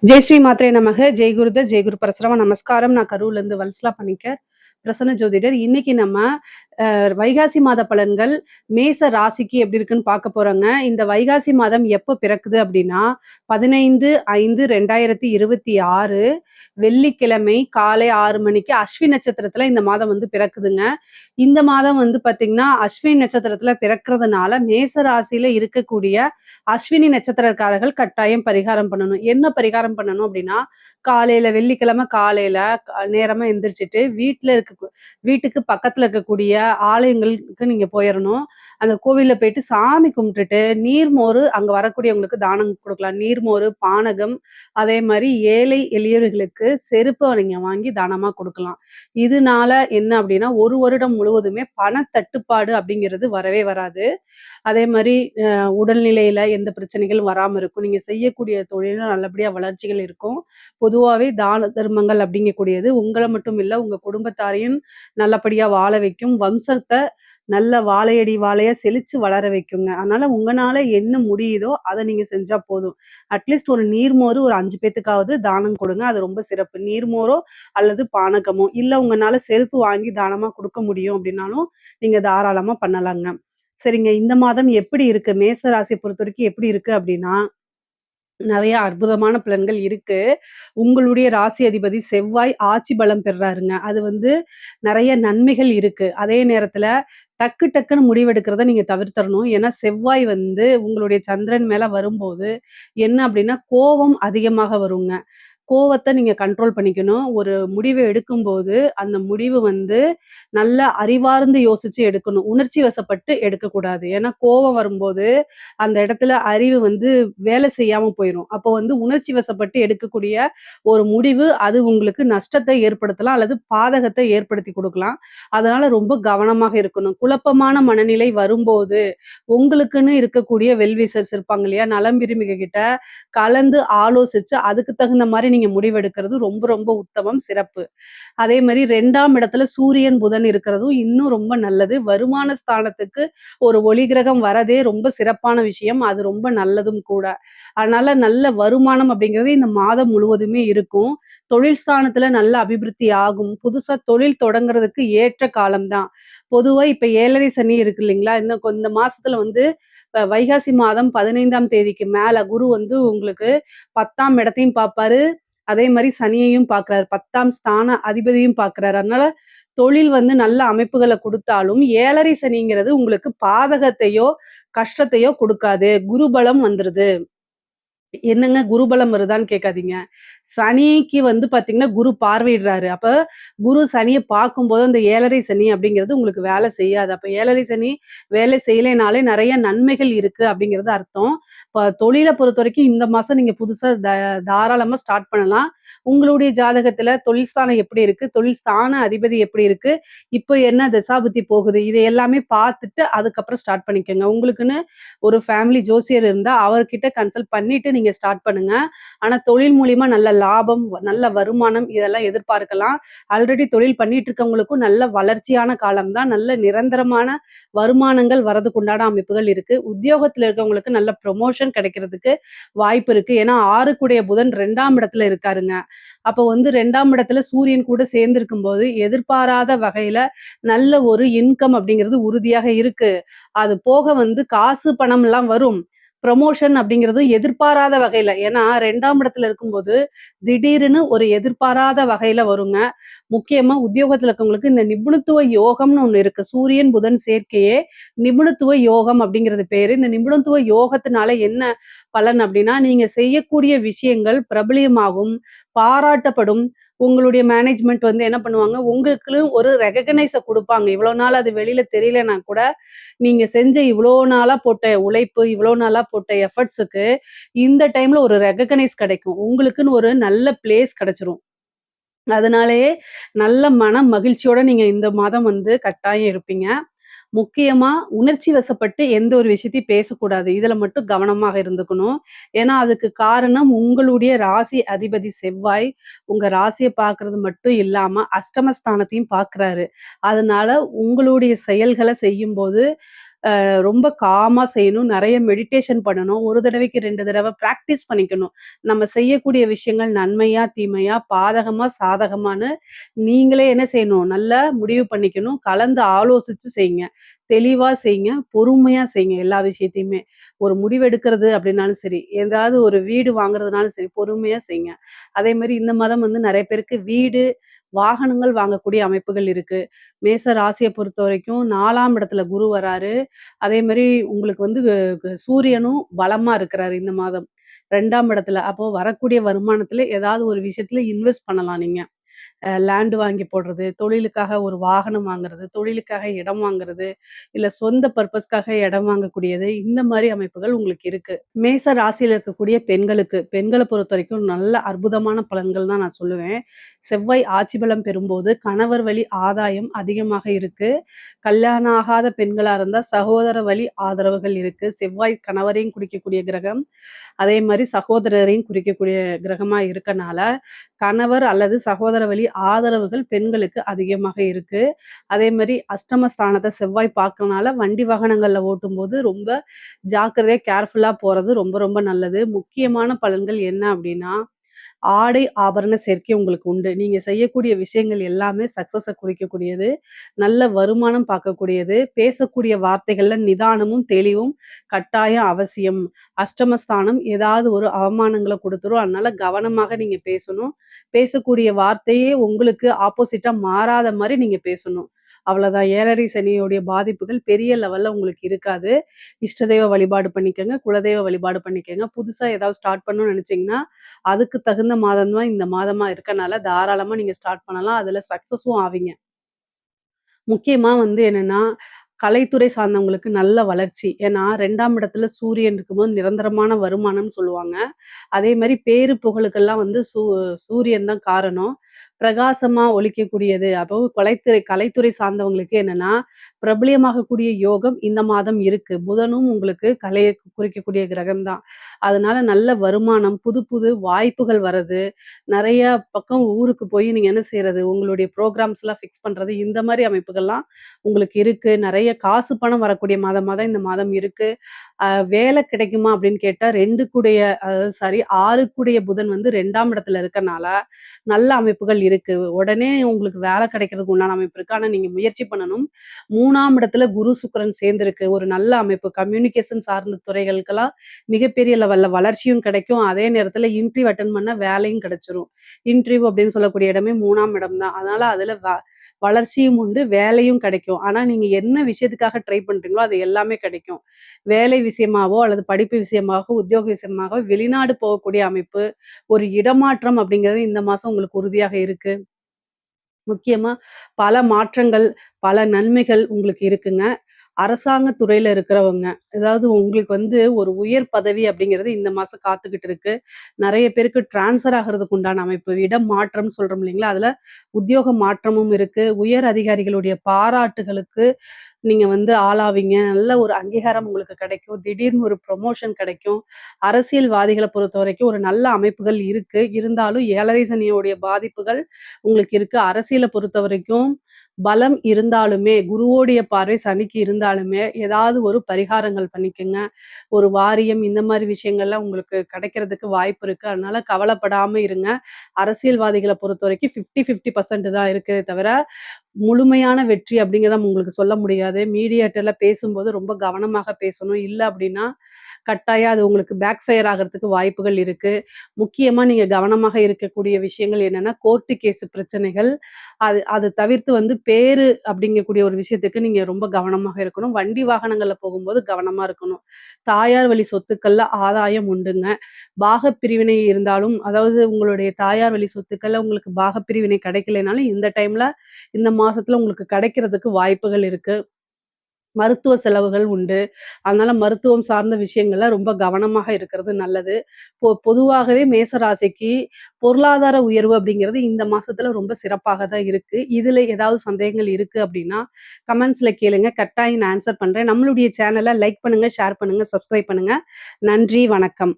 ஜெய் ஸ்ரீ மாத்ரே நமக. ஜெய் குருதர், ஜெய் குரு பரசுராம நமஸ்காரம். நான் கரூர்ல இருந்து வல்சலா பணிக்கர், பிரசன்ன ஜோதிடர். இன்னைக்கு நம்ம வைகாசி மாத பலன்கள் மேச ராசிக்கு எப்படி இருக்குன்னு பார்க்க போறோங்க. இந்த வைகாசி மாதம் எப்போ பிறக்குது அப்படின்னா 15/5/2026 வெள்ளிக்கிழமை காலை 6 மணிக்கு அஸ்வினி நட்சத்திரத்துல இந்த மாதம் வந்து பிறக்குதுங்க. இந்த மாதம் வந்து பாத்தீங்கன்னா அஸ்வினி நட்சத்திரத்துல பிறக்கிறதுனால மேச ராசியில இருக்கக்கூடிய அஸ்வினி நட்சத்திரக்காரர்கள் கட்டாயம் பரிகாரம் பண்ணணும். என்ன பரிகாரம் பண்ணணும் அப்படின்னா, காலையில வெள்ளிக்கிழமை காலையில நேரமா எந்திரிச்சிட்டு வீட்டுக்கு பக்கத்துல இருக்கக்கூடிய ஆலயங்களுக்கு நீங்க போயிடணும். அந்த கோவில்ல போயிட்டு சாமி கும்பிட்டுட்டு நீர்மோரு அங்க வரக்கூடியவங்களுக்கு தானம் கொடுக்கலாம். நீர்மோரு, பானகம், அதே மாதிரி ஏழை எளியவர்களுக்கு செருப்பு நீங்க வாங்கி தானமா கொடுக்கலாம். இதனால என்ன அப்படின்னா, ஒரு வருடம் முழுவதுமே பணத்தட்டுப்பாடு அப்படிங்கிறது வரவே வராது. அதே மாதிரி உடல்நிலையில எந்த பிரச்சனைகளும் வராம இருக்கும். நீங்க செய்யக்கூடிய தொழில்ல நல்லபடியா வளர்ச்சிகள் இருக்கும். பொதுவாவே தான தர்மங்கள் அப்படிங்கக்கூடியது உங்கள மட்டும் இல்ல, உங்க குடும்பத்தாரையும் நல்லபடியா வாழ வைக்கும். வம்சத்த நல்ல வாழையடி வாழையா செழிச்சு வளர வைக்குங்க. அதனால உங்கனால என்ன முடியுதோ அத நீங்க செஞ்சா போதும். அட்லீஸ்ட் ஒரு நீர்மோரு ஒரு 5 பேத்துக்காவது தானம் கொடுங்க. அது ரொம்ப சிறப்பு. நீர்மோரோ அல்லது பானகமோ, இல்ல உங்கனால செருப்பு வாங்கி தானமா குடுக்க முடியும் அப்படின்னாலும் நீங்க தாராளமா பண்ணலாங்க. சரிங்க. இந்த மாதம் எப்படி இருக்கு? மேச ராசிய பொறுத்தவரைக்கும் எப்படி இருக்கு அப்படின்னா, நெறைய அற்புதமான பலன்கள் இருக்கு. உங்களுடைய ராசி அதிபதி செவ்வாய் ஆட்சி பலம் பெறாருங்க. அது வந்து நெறைய நன்மைகள் இருக்கு. அதே நேரத்துல டக்குன்னு முடிவெடுக்கிறத நீங்க தவிர்த்தரணும். ஏன்னா செவ்வாய் வந்து உங்களுடைய சந்திரன் மேல வரும்போது, என்ன அப்படின்னா கோவம் அதிகமாக வருங்க. கோவத்த நீங்க கண்ட்ரோல் பண்ணிக்கணும். ஒரு முடிவு எடுக்கும்போது, அந்த முடிவு வந்து நல்லா அறிவார்ந்து யோசிச்சு எடுக்கணும். உணர்ச்சி வசப்பட்டு எடுக்கக்கூடாது. ஏன்னா கோவம் வரும்போது, அந்த இடத்துல அறிவு வந்து வேலை செய்யாம போயிரும். அப்போ வந்து உணர்ச்சி வசப்பட்டு எடுக்கக்கூடிய ஒரு முடிவு, அது உங்களுக்கு நஷ்டத்தை ஏற்படுத்தலாம் அல்லது பாதகத்தை ஏற்படுத்தி குடுக்கலாம். அதனால ரொம்ப கவனமாக இருக்கணும். குழப்பமான மனநிலை வரும்போது, உங்களுக்குன்னு இருக்கக்கூடிய வெல்விஷர்ஸ் இருப்பாங்க இல்லையா? நலம் விரும்பிக கிட்ட கலந்து ஆலோசிச்சு, அதுக்கு தகுந்த மாரி நீங்க முடிவெடுக்கிறது ரொம்ப ரொம்ப உத்தமம், சிறப்பு. அதே மாரி 2ஆம் இடத்துல சூரியன், புதன் இருக்கிறதும் இன்னும் ரொம்ப நல்லது. வருமான ஸ்தானத்துக்கு ஒரு ஒளி கிரகம் வரதே ரொம்ப சிறப்பான விஷயம். அது ரொம்ப நல்லதும் கூட. அதனால நல்ல வருமானம் அப்படிங்கிறது இந்த மாதம் முழுவதுமே இருக்கும். தொழில் ஸ்தானத்துல நல்ல அபிவிருத்தி ஆகும். புதுசா தொழில் தொடங்குறதுக்கு ஏற்ற காலம் தான். பொதுவா இப்ப 7:30 சனி இருக்கு இல்லைங்களா? இந்த மாசத்துல வந்து வைகாசி மாதம் 15ஆம் தேதிக்கு மேல குரு வந்து உங்களுக்கு 10ஆம் இடத்தையும் பார்ப்பாரு. அதே மாரி சனியையும் பார்க்கிறாரு. 10ஆம் ஸ்தான அதிபதியும் பார்க்கிறாரு. அதனால தொழில் வந்து நல்ல அமைப்புகள குடுத்தாலும், 7:30 சனிங்கிறது உங்களுக்கு பாதகத்தையோ, கஷ்டத்தையோ குடுக்காது. குருபலம் வந்துருது. என்னங்க குருபலம் வருதான்னு கேட்காதீங்க. சனிக்கு வந்து பார்த்தீங்கன்னா, குரு பார்வையிடுறாரு. அப்ப குரு சனிய பார்க்கும்போது அந்த 7:30 சனி அப்படிங்கிறது உங்களுக்கு வேலை செய்யாது. அப்ப 7:30 சனி வேலை செய்யலைனாலே நெறைய நன்மைகள் இருக்கு அப்படிங்கிறது அர்த்தம். இப்ப தொழில பொறுத்தவரைக்கும் இந்த மாசம் நீங்க புதுசா தாராளமா ஸ்டார்ட் பண்ணலாம். உங்களுடைய ஜாதகத்துல தொழில் ஸ்தானம் எப்படி இருக்கு? தொழில் ஸ்தான அதிபதி எப்படி இருக்கு? இப்ப என்ன தசாபுத்தி போகுது? இதை எல்லாமே பார்த்துட்டு அதுக்கப்புறம் ஸ்டார்ட் பண்ணிக்கங்க. உங்களுக்குன்னு ஒரு ஃபேமிலி ஜோசியர் இருந்தா அவர்கிட்ட கன்சல்ட் பண்ணிட்டு நீங்க ஸ்டார்ட் பண்ணுங்க. ஆனா தொழில் மூலியமா நல்ல லாபம், நல்ல வருமானம் இதெல்லாம் எதிர்பார்க்கலாம். ஆல்ரெடி தொழில் பண்ணிட்டு இருக்கவங்களுக்கும் நல்ல வளர்ச்சியான காலம் தான். நல்ல நிரந்தரமான வருமானங்கள் வரதுக்கு உண்டான அமைப்புகள் இருக்கு. உத்தியோகத்துல இருக்கவங்களுக்கு நல்ல ப்ரமோஷன் கிடைக்கிறதுக்கு வாய்ப்பு இருக்கு. ஏன்னா 6 புதன் 2ஆம் இடத்துல இருக்காருங்க. அப்போ வந்து 2ஆம் இடத்துல சூரியன் கூட சேர்ந்து இருக்கும்போது எதிர்பாராத வகையில நல்ல ஒரு இன்கம் அப்படிங்கிறது உறுதியாக இருக்கு. அது போக வந்து காசு பணம்லாம் வரும். ப்ரமோஷன் அப்படிங்கிறது எதிர்பாராத வகையில. ஏன்னா 2ஆம் இடத்துல இருக்கும்போது, திடீர்னு ஒரு எதிர்பாராத வகையில வருங்க. முக்கியமா உத்தியோகத்துல இருக்கவங்களுக்கு இந்த நிபுணத்துவ யோகம்னு ஒண்ணு இருக்கு. சூரியன், புதன் சேர்க்கையே நிபுணத்துவ யோகம் அப்படிங்கிறது பேரு. இந்த நிபுணத்துவ யோகத்தினால என்ன பலன் அப்படின்னா, நீங்க செய்யக்கூடிய விஷயங்கள் பிரபலியமாகும், பாராட்டப்படும். உங்களுடைய மேனேஜ்மெண்ட் வந்து என்ன பண்ணுவாங்க, உங்களுக்குன்னு ஒரு ரெகக்னைஸ குடுப்பாங்க. இவ்வளோ நாள் அது வெளியில தெரியலனா கூட, நீங்க செஞ்ச இவ்வளோ நாளா போட்ட உழைப்பு, இவ்வளோ நாளா போட்ட எஃபர்ட்ஸுக்கு இந்த டைம்ல ஒரு ரெகக்னைஸ் கிடைக்கும். உங்களுக்குன்னு ஒரு நல்ல பிளேஸ் கிடைச்சிரும். அதனாலேயே நல்ல மன மகிழ்ச்சியோட நீங்க இந்த மாதம் வந்து கட்டாயம் இருப்பீங்க. முக்கியமா உணர்ச்சி வசப்பட்டு எந்த ஒரு விஷயத்தையும் பேசக்கூடாது. இதுல மட்டும் கவனமாக இருந்துக்கணும். ஏன்னா, அதுக்கு காரணம் உங்களுடைய ராசி அதிபதி செவ்வாய், உங்க ராசிய பார்க்கறது மட்டும் இல்லாம அஷ்டமஸ்தானத்தையும் பார்க்கிறாரு. அதனால உங்களுடைய செயல்கள செய்யும்போது ரொம்ப காமா செய்யணும். நெறைய மெடிடேஷன் பண்ணணும். 1 தடவைக்கு 2 தடவ பிராக்டிஸ் பண்ணிக்கணும். நம்ம செய்யக்கூடிய விஷயங்கள் நன்மையா, தீமையா, பாதகமா, சாதகமான்னு நீங்களே என்ன செய்யணும்? நல்லா முடிவு பண்ணிக்கணும். கலந்து ஆலோசிச்சு செய்யுங்க. தெளிவா செய்யுங்க. பொறுமையா செய்யுங்க எல்லா விஷயத்தையுமே. ஒரு முடிவு எடுக்கிறது அப்படின்னாலும் சரி, ஏதாவது ஒரு வீடு வாங்குறதுனாலும் சரி, பொறுமையா செய்யுங்க. அதேமாரி இந்த மாதம் வந்து நெறைய பேருக்கு வீடு, வாகனங்கள் வாங்கக்கூடிய அமைப்புகள் இருக்கு. மேச ராசிய பொறுத்தவரைக்கும் 4ஆம் இடத்துல குரு வராரு. அதேமாரி உங்களுக்கு வந்து சூரியனும் பலமா இருக்கிறாரு இந்த மாதம். 2ஆம் இடத்துல. அப்போ வரக்கூடிய வருமானத்துல ஏதாவது ஒரு விஷயத்துல இன்வெஸ்ட் பண்ணலாம் நீங்க. லேண்ட் வாங்கி போடுறது, தொழிலுக்காக ஒரு வாகனம் வாங்குறது, தொழிலுக்காக இடம் வாங்குறது, இல்ல சொந்த பர்ப்பஸ்க்காக இடம் வாங்கக்கூடியது, இந்த மாரி அமைப்புகள் உங்களுக்கு இருக்கு. மேச ராசியில இருக்கக்கூடிய பெண்களுக்கு, பெண்கள பொறுத்தவரைக்கும் நல்ல அற்புதமான பலன்கள் தான் நான் சொல்லுவேன். செவ்வாய் ஆட்சி பலம் பெறும்போது கணவர் வழி ஆதாயம் அதிகமாக இருக்கு. கல்யாணம் ஆகாத பெண்களா இருந்தா சகோதர வழி ஆதரவுகள் இருக்கு. செவ்வாய் கணவரையும் குறிக்கக்கூடிய கிரகம். அதே மாரி சகோதரரையும் குறிக்கக்கூடிய கிரகமா இருக்கனால, கணவர் அல்லது சகோதர வழி ஆதரவுகள் பெண்களுக்கு அதிகமாக இருக்கு. அதே மாரி அஷ்டம ஸ்தானத்த செவ்வாய் பார்க்கறனால வண்டி வாகனங்கள்ல ஓட்டும்போது ரொம்ப ஜாக்கிரதையா கேர்ஃபுல்லா போறது ரொம்ப ரொம்ப நல்லது. முக்கியமான பலன்கள் என்ன அப்டின்னா, ஆடை ஆபரண சேர்க்கை உங்களுக்கு உண்டு. நீங்க செய்யக்கூடிய விஷயங்கள் எல்லாமே சக்சஸ குறிக்கக்கூடியது. நல்ல வருமானம் பார்க்கக்கூடியது. பேசக்கூடிய வார்த்தைகள்ல நிதானமும், தெளிவும் கட்டாயம் அவசியம். அஷ்டமஸ்தானம் ஏதாவது ஒரு அவமானங்கள குடுத்துரும். அதனால கவனமாக நீங்க பேசணும். பேசக்கூடிய வார்த்தையே உங்களுக்கு ஆப்போசிட்டா மாறாத மாரி நீங்க பேசணும். அவ்வளதான். 7:30 சனியுடைய பாதிப்புகள் பெரிய லெவல்ல உங்களுக்கு இருக்காது. இஷ்ட தெய்வ வழிபாடு பண்ணிக்கங்க. குலதெய்வ வழிபாடு பண்ணிக்கங்க. புதுசா ஏதாவது ஸ்டார்ட் பண்ணணும்னு நெனச்சீங்கன்னா, அதுக்கு தகுந்த மாதம் தான் இந்த மாதமா இருக்கனால, தாராளமா நீங்க ஸ்டார்ட் பண்ணலாம். அதுல சக்சஸும் ஆவீங்க. முக்கியமா வந்து என்னன்னா, கலைத்துறை சார்ந்தவங்களுக்கு நல்ல வளர்ச்சி. ஏன்னா 2ஆம் இடத்துல சூரியன் இருக்கும்போது நிரந்தரமான வருமானம்னு சொல்லுவாங்க. அதே மாரி பேரு புகழுக்கெல்லாம் வந்து சூரியன் தான் காரணம். பிரகாசமா ஒளிக்கக்கூடியது. அப்போ கலைத்துறை சார்ந்தவங்களுக்கு என்னன்னா, பிரபலியமாகக்கூடிய யோகம் இந்த மாதம் இருக்கு. புதனும் உங்களுக்கு கலைய குறிக்கக்கூடிய கிரகம் தான். அதனால நல்ல வருமானம், புது புது வாய்ப்புகள் வரது. நெறைய பக்கம் ஊருக்கு போய் நீங்க என்ன செய்றது, உங்களுடைய ப்ரோகிராம்ஸ்லாம் ஃபிக்ஸ் பண்றது, இந்த மாரி அமைப்புகள்லாம் உங்களுக்கு இருக்கு. நெறைய காசு பணம் வரக்கூடிய மாதமா தான் இந்த மாதம் இருக்கு. வேலை கிடைக்குமா அப்படின்னு கேட்டா 2 கூடைய அதாவது சாரி 6 கூடைய புதன் வந்து 2ஆம் இடத்துல இருக்கனால, நல்ல அமைப்புகள் இருக்கு. உடனே உங்களுக்கு வேலை கிடைக்கிறதுக்கு உண்டான அமைப்பு இருக்கு. ஆனா நீங்க முயற்சி பண்ணணும். 3ஆம் இடத்துல குரு, சுக்கிரன் சேர்ந்திருக்கு. ஒரு நல்ல அமைப்பு. கம்யூனிகேஷன் சார்ந்த துறைகளுக்கெல்லாம் மிகப்பெரிய லெவல்ல வளர்ச்சியும் கிடைக்கும். அதே நேரத்துல இன்டர்வியூ அட்டெண்ட் பண்ணா வேலையும் கிடைச்சிரும். இன்டர்வியூ அப்படின்னு சொல்லக்கூடிய இடமே 3ஆம் இடம் தான். அதனால அதுல வளர்ச்சியும் உண்டு, வேலையும் கிடைக்கும். ஆனா நீங்க என்ன விஷயத்துக்காக ட்ரை பண்றீங்களோ, அது எல்லாமே கிடைக்கும். வேலை விஷயமாவோ, அல்லது படிப்பு விஷயமாகவோ, உத்தியோக விஷயமாகவோ வெளிநாடு போகக்கூடிய அமைப்பு, ஒரு இடமாற்றம் அப்படிங்கிறது இந்த மாசம் உங்களுக்கு உறுதியாக இருக்கு. முக்கியமா பல மாற்றங்கள், பல நன்மைகள் உங்களுக்கு இருக்குங்க. அரசாங்க துறையில இருக்கிறவங்க, அதாவது உங்களுக்கு வந்து ஒரு உயர் பதவி அப்படிங்கிறது இந்த மாசம் காத்துக்கிட்டு இருக்கு. நெறைய பேருக்கு ட்ரான்ஸ்ஃபர் ஆகுறதுக்கு உண்டான அமைப்பு, இடம் மாற்றம்னு சொல்றோம் இல்லைங்களா? அதுல உத்தியோக மாற்றமும் இருக்கு. உயர் அதிகாரிகளுடைய பாராட்டுகளுக்கு நீங்க வந்து ஆளாவீங்க. நல்ல ஒரு அங்கீகாரம் உங்களுக்கு கிடைக்கும். திடீர்னு ஒரு ப்ரமோஷன் கிடைக்கும். அரசியல்வாதிகள பொறுத்தவரைக்கும் ஒரு நல்ல அமைப்புகள் இருக்கு. இருந்தாலும் 7:30 சனியோடைய பாதிப்புகள் உங்களுக்கு இருக்கு. அரசியல பொறுத்தவரைக்கும் பலம் இருந்தாலுமே, குருவோடைய பார்வை சனிக்கு இருந்தாலுமே, ஏதாவது ஒரு பரிகாரங்கள் பண்ணிக்கங்க. ஒரு வாரியம் இந்த மாரி விஷயங்கள்லாம் உங்களுக்கு கிடைக்கிறதுக்கு வாய்ப்பு இருக்கு. அதனால கவலைப்படாம இருங்க. அரசியல்வாதிகள பொறுத்தவரைக்கும் 50, 50% தான் இருக்கே தவிர, முழுமையான வெற்றி அப்படிங்கிறத உங்களுக்கு சொல்ல முடியாது. மீடியாட்டர்ல பேசும்போது ரொம்ப கவனமாக பேசணும். இல்ல அப்படின்னா, கட்டாயம் அது உங்களுக்கு பேக் ஃபயர் ஆகுறதுக்கு வாய்ப்புகள் இருக்கு. முக்கியமா நீங்க கவனமாக இருக்கக்கூடிய விஷயங்கள் என்னன்னா, கோர்ட்டு கேஸ் பிரச்சனைகள். அது அது தவிர்த்து வந்து பேரு அப்படிங்கக்கூடிய ஒரு விஷயத்துக்கு நீங்க ரொம்ப கவனமாக இருக்கணும். வண்டி வாகனங்கள்ல போகும்போது கவனமா இருக்கணும். தாயார் வழி சொத்துக்கள்ல ஆதாயம் உண்டுங்க. பாகப்பிரிவினை இருந்தாலும், அதாவது உங்களுடைய தாயார் வழி சொத்துக்கள்ல உங்களுக்கு பாகப்பிரிவினை கிடைக்கலைனாலும், இந்த டைம்ல இந்த மாசத்துல உங்களுக்கு கிடைக்கிறதுக்கு வாய்ப்புகள் இருக்கு. மருத்துவ செலவுகள் உண்டு. அதனால மருத்துவம் சார்ந்த விஷயங்கள்ல ரொம்ப கவனமாக இருக்கிறது நல்லது. பொதுவாகவே மேச ராசிக்கு பொருளாதார உயர்வு அப்படிங்கிறது இந்த மாசத்துல ரொம்ப சிறப்பாக தான் இருக்கு. இதுல ஏதாவது சந்தேகங்கள் இருக்கு அப்படின்னா, கமெண்ட்ஸ்ல கேளுங்க. கட்டாயம் நான் ஆன்ஸர் பண்றேன். நம்மளுடைய சேனல லைக் பண்ணுங்க, ஷேர் பண்ணுங்க, சப்ஸ்கிரைப் பண்ணுங்க. நன்றி, வணக்கம்.